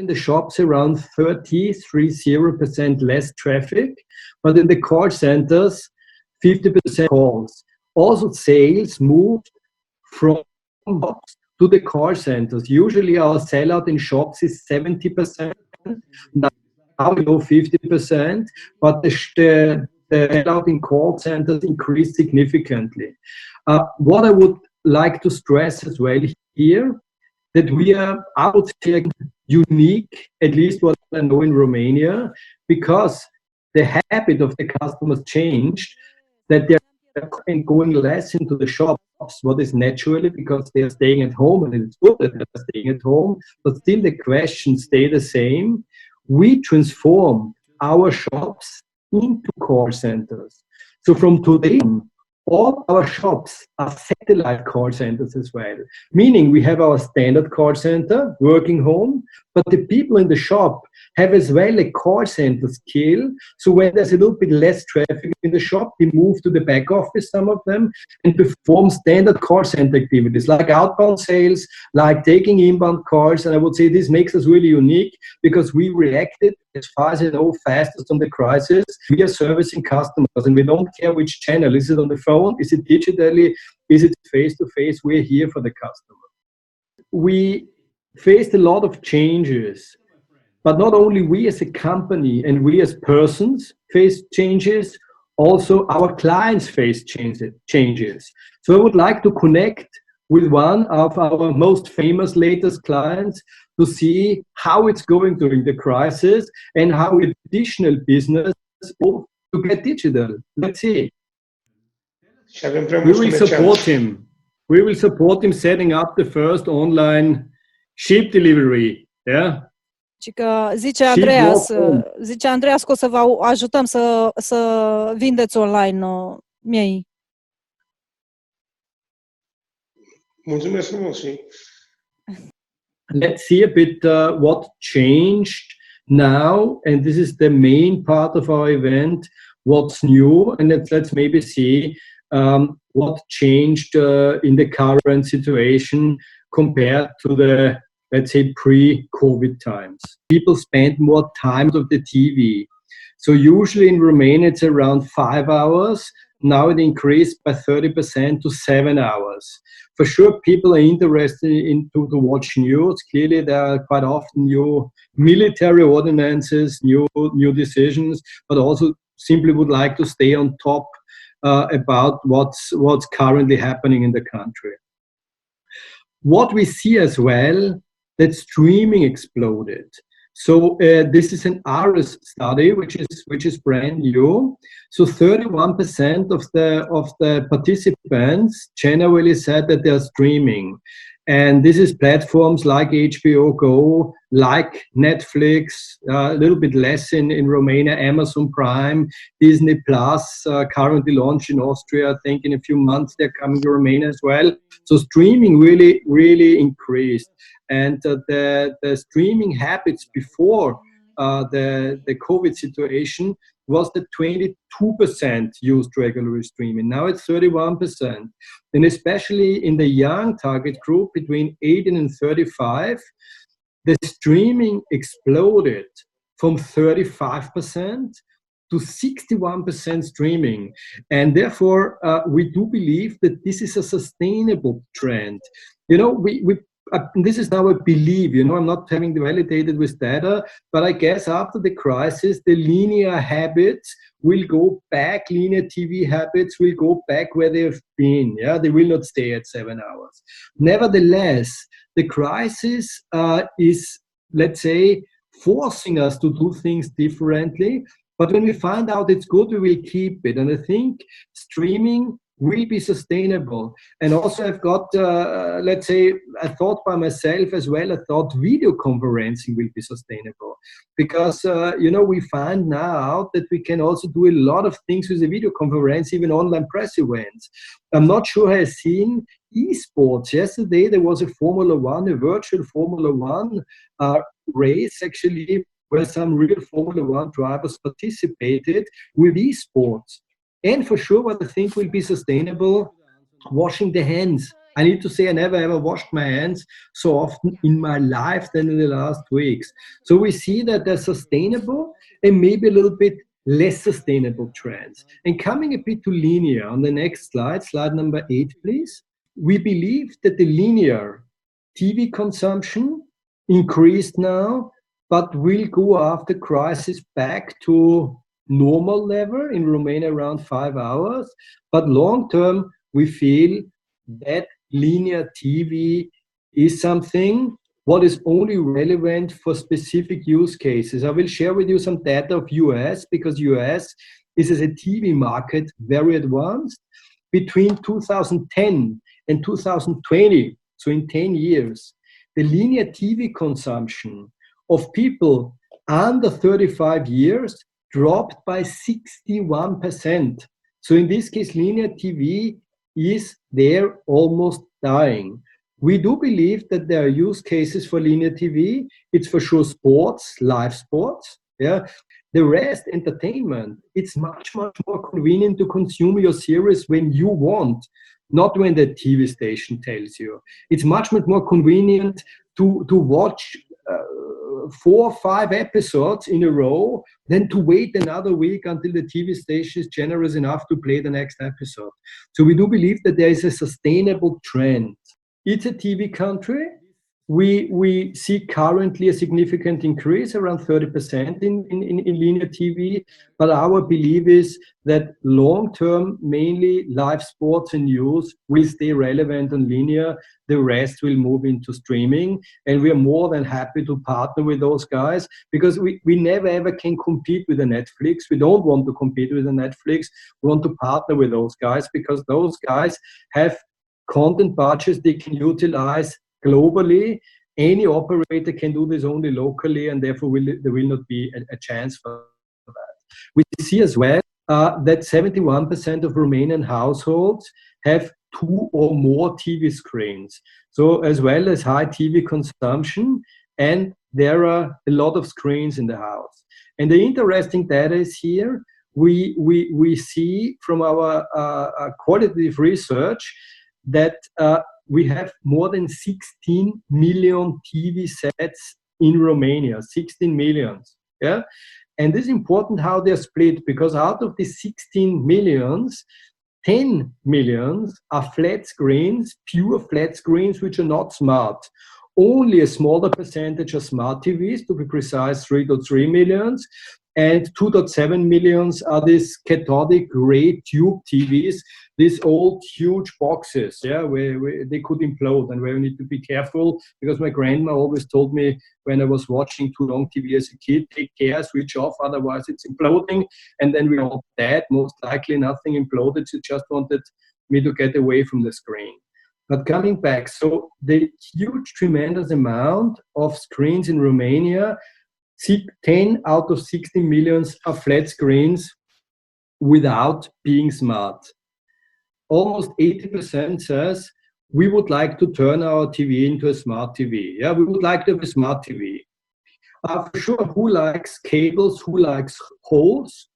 in the shops around 30% less traffic, but in the call centers, 50% calls. Also, sales moved from shops to the call centers. Usually, our sellout in shops is 70%. Now we go 50%, but the sellout in call centers increased significantly. What I would like to stress as well here, that we are, I would say, unique, at least what I know in Romania, because the habit of the customers changed, that they're going less into the shops, what is naturally because they are staying at home, and it's good that they're staying at home, but still the questions stay the same. We transform our shops into call centers. So from today on, all our shops are satellite call centers as well, meaning we have our standard call center working home, but the people in the shop have as well a call center skill. So when there's a little bit less traffic in the shop, they move to the back office, some of them, and perform standard call center activities like outbound sales, like taking inbound calls. And I would say this makes us really unique because we reacted, as far as I know, fastest on the crisis. We are servicing customers and we don't care which channel. Is it on the phone? Is it digitally? Is it face-to-face? We're here for the customer. We faced a lot of changes, but not only we as a company and we as persons face changes, also our clients face changes. So I would like to connect with one of our most famous latest clients to see how it's going during the crisis and how additional business to get digital. Let's see. We will support him. We will support him setting up the first online ship delivery. Yeah. Și că zice Andreas că o să vă ajutăm să vindeți online miei. Mulțumesc frumos. Let's see a bit what changed now, and this is the main part of our event. What's new, and let's maybe see what changed in the current situation compared to the, let's say, pre-COVID times. People spend more time of the TV. So usually in Romania it's around 5 hours. Now it increased by 30% to 7 hours. For sure, people are interested to watch news. Clearly, there are quite often new military ordinances, new decisions, but also simply would like to stay on top about what's currently happening in the country. What we see as well, that streaming exploded. So this is an ARIS study, which is brand new. So 31% of the participants generally said that they are streaming, and this is platforms like HBO GO, like Netflix, a little bit less in Romania, Amazon Prime, Disney Plus, currently launched in Austria. I think in a few months they're coming to Romania as well. So streaming really increased. And the streaming habits before the COVID situation was that 22% used regular streaming. Now it's 31%. And especially in the young target group between 18 and 35, the streaming exploded from 35% to 61% streaming. And therefore, we do believe that this is a sustainable trend. You know, this is now a belief, you know, I'm not having it validated with data, but I guess after the crisis, the linear habits will go back, linear TV habits will go back where they've been. Yeah, they will not stay at 7 hours. Nevertheless, the crisis is, let's say, forcing us to do things differently. But when we find out it's good, we will keep it. And I think streaming will be sustainable. And also I've got, let's say, I thought by myself as well, I thought video conferencing will be sustainable. Because, you know, we find now that we can also do a lot of things with a video conference, even online press events. I'm not sure I've seen esports. Yesterday there was a Formula One, a virtual Formula One race actually, where some real Formula One drivers participated with esports. And for sure, what I think will be sustainable, washing the hands. I need to say I never ever washed my hands so often in my life than in the last weeks. So we see that there's sustainable and maybe a little bit less sustainable trends. And coming a bit to linear, on the next slide, slide number 8, please. We believe that the linear TV consumption increased now, but will go after crisis back to normal level in Romania around 5 hours. But long term, we feel that linear TV is something what is only relevant for specific use cases. I will share with you some data of US, because US is as a TV market very advanced. Between 2010 and 2020, so in 10 years, the linear TV consumption of people under 35 years dropped by 61%. So in this case, linear TV is there almost dying. We do believe that there are use cases for linear TV. It's for sure sports, live sports. Yeah. The rest, entertainment, it's much, much more convenient to consume your series when you want, not when the TV station tells you. It's much, much more convenient to watch 4 or 5 episodes in a row than to wait another week until the TV station is generous enough to play the next episode. So we do believe that there is a sustainable trend. It's a TV country. We see currently a significant increase, around 30% in linear TV. But our belief is that long-term, mainly live sports and news will stay relevant on linear. The rest will move into streaming. And we are more than happy to partner with those guys, because we never ever can compete with the Netflix. We don't want to compete with the Netflix. We want to partner with those guys, because those guys have content budgets they can utilize globally. Any operator can do this only locally, and therefore there will not be a chance for that. We see as well that 71% of Romanian households have 2 or more TV screens. So as well as high TV consumption, and there are a lot of screens in the house. And the interesting data is here. We see from our qualitative research that we have more than 16 million TV sets in Romania, 16 million. Yeah? And this is important how they're split, because out of the 16 millions, 10 millions are flat screens, pure flat screens, which are not smart. Only a smaller percentage are smart TVs, to be precise, 3.3 millions. And 2.7 millions are these cathodic ray tube TVs, these old huge boxes, yeah, where they could implode, and where we need to be careful, because my grandma always told me when I was watching too long TV as a kid, take care, switch off, otherwise it's imploding, and then we all dead. Most likely nothing imploded, she just wanted me to get away from the screen. But coming back, so the huge, tremendous amount of screens in Romania, 10 out of 16 millions are flat screens without being smart. Almost 80% says we would like to turn our TV into a smart TV. Yeah, we would like to have a smart TV. For sure, who likes cables? Who likes holes?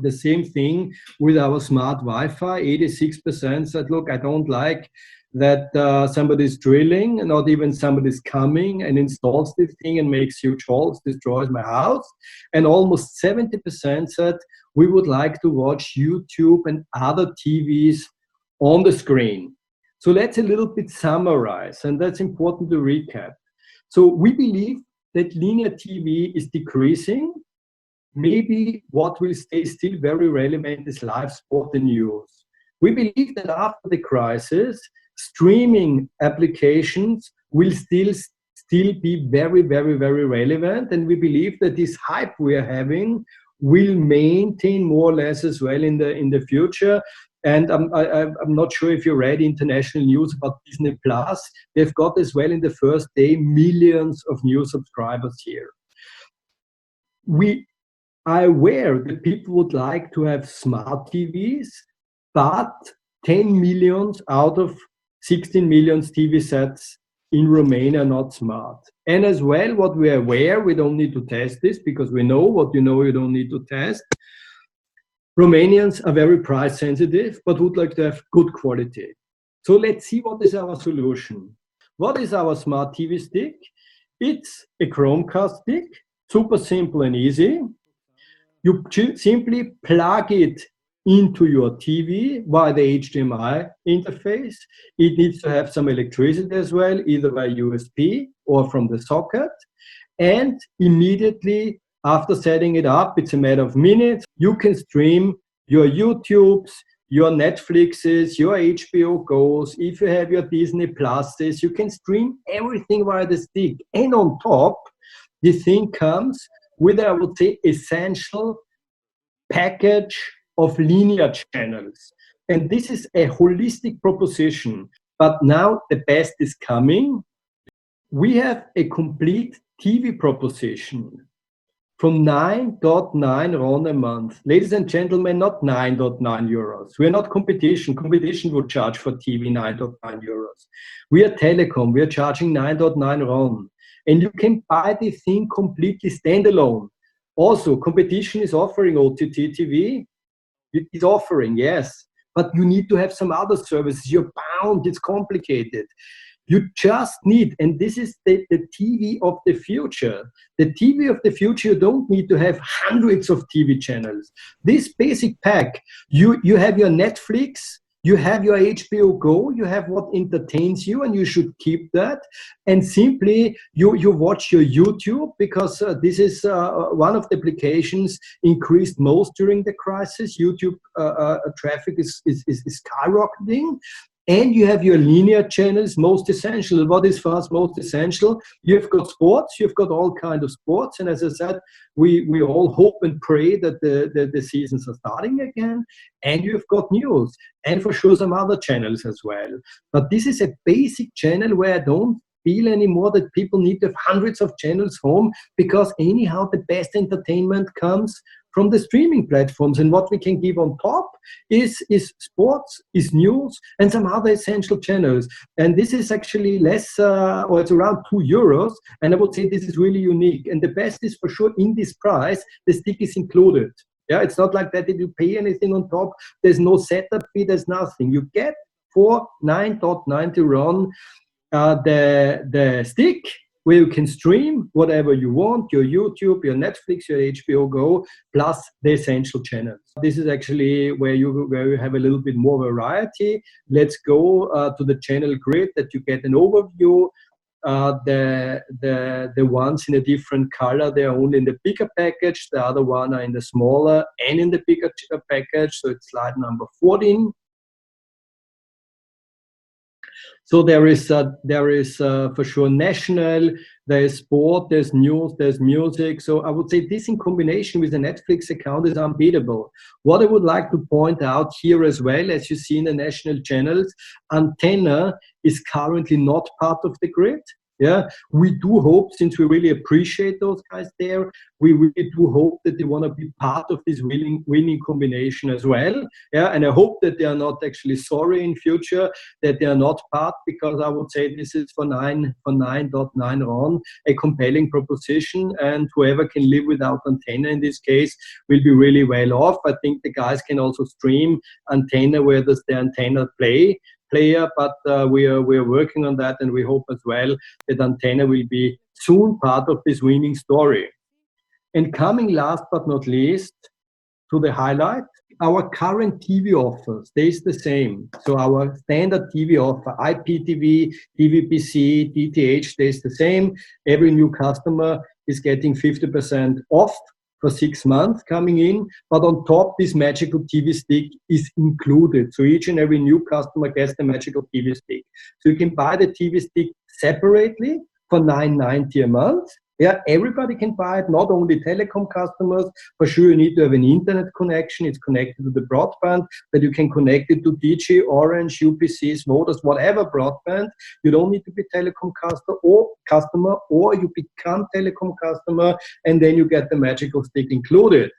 The same thing with our smart Wi-Fi. 86% said, look, I don't like that somebody's drilling, not even somebody's coming and installs this thing and makes huge holes, destroys my house. And almost 70% said we would like to watch YouTube and other TVs on the screen. So let's a little bit summarize, and that's important to recap. So we believe that linear TV is decreasing. Maybe what will stay still very relevant is live sport and news. We believe that after the crisis, streaming applications will still be very, very, very relevant. And we believe that this hype we are having will maintain more or less as well in the future. And I'm not sure if you read international news about Disney Plus. They've got as well in the first day millions of new subscribers here. We are aware that people would like to have smart TVs, but 10 million out of 16 million TV sets in Romania are not smart. And as well, what we are aware, we don't need to test this, because we know what you know you don't need to test. Romanians are very price sensitive, but would like to have good quality. So let's see what is our solution. What is our smart TV stick? It's a Chromecast stick, super simple and easy. You simply plug it into your TV via the HDMI interface. It needs to have some electricity as well, either by USB or from the socket. And immediately after setting it up, it's a matter of minutes, you can stream your YouTubes, your Netflixes, your HBO GOs. If you have your Disney Pluses, you can stream everything via the stick. And on top, the thing comes with, I would say, essential package of linear channels. And this is a holistic proposition. But now the best is coming. We have a complete TV proposition from 9.9 RON a month. Ladies and gentlemen, not 9.9 euros. We're not competition. Competition would charge for TV 9.9 euros. We are Telekom. We are charging 9.9 RON. And you can buy the thing completely standalone. Also, competition is offering OTT TV. It is offering, yes. But you need to have some other services. You're bound. It's complicated. You just need, and this is the TV of the future. The TV of the future, you don't need to have hundreds of TV channels. This basic pack, you have your Netflix, you have your HBO GO, you have what entertains you, and you should keep that. And simply, you watch your YouTube, because this is one of the applications increased most during the crisis. YouTube traffic is skyrocketing. And you have your linear channels, most essential. What is for us most essential? You've got sports, you've got all kinds of sports. And as I said, we all hope and pray that the seasons are starting again. And you've got news, and for sure some other channels as well. But this is a basic channel where I don't feel anymore that people need to have hundreds of channels home, because anyhow the best entertainment comes from the streaming platforms. And what we can give on top is sports, is news, and some other essential channels. And this is actually less, or it's around 2 euros. And I would say this is really unique. And the best is for sure, in this price, the stick is included. Yeah, it's not like that you pay anything on top. There's no setup fee, there's nothing. You get for 9.90 RON the stick, where you can stream whatever you want, your YouTube, your Netflix, your HBO GO, plus the essential channels. This is actually where you have a little bit more variety. Let's go to the channel grid, that you get an overview. The ones in a different color, they are only in the bigger package. The other one are in the smaller and in the bigger package. So it's slide number 14. So there is for sure national, there is sport, there's news, there's music. So I would say this in combination with the Netflix account is unbeatable. What I would like to point out here as well, as you see in the national channels, antenna is currently not part of the grid. Yeah, we do hope, since we really appreciate those guys there, we really do hope that they want to be part of this winning combination as well. Yeah, and I hope that they are not actually sorry in future that they are not part, because I would say this is for 9.9 RON a compelling proposition, and whoever can live without antenna in this case will be really well off. I think the guys can also stream antenna where does the antenna player, but we are working on that, and we hope as well that antenna will be soon part of this winning story. And coming last but not least to the highlight, our current TV offer stays the same. So our standard TV offer, IPTV, TVPC, DTH, stays the same. Every new customer is getting 50% off for 6 months coming in, but on top, this magical TV stick is included. So each and every new customer gets the magical TV stick. So you can buy the TV stick separately for 9.90 a month. Yeah, everybody can buy it, not only Telekom customers. For sure, you need to have an internet connection. It's connected to the broadband, that you can connect it to DG, Orange, UPCs, Vodafone, whatever broadband. You don't need to be Telekom customer, or you become Telekom customer, and then you get the magical stick included.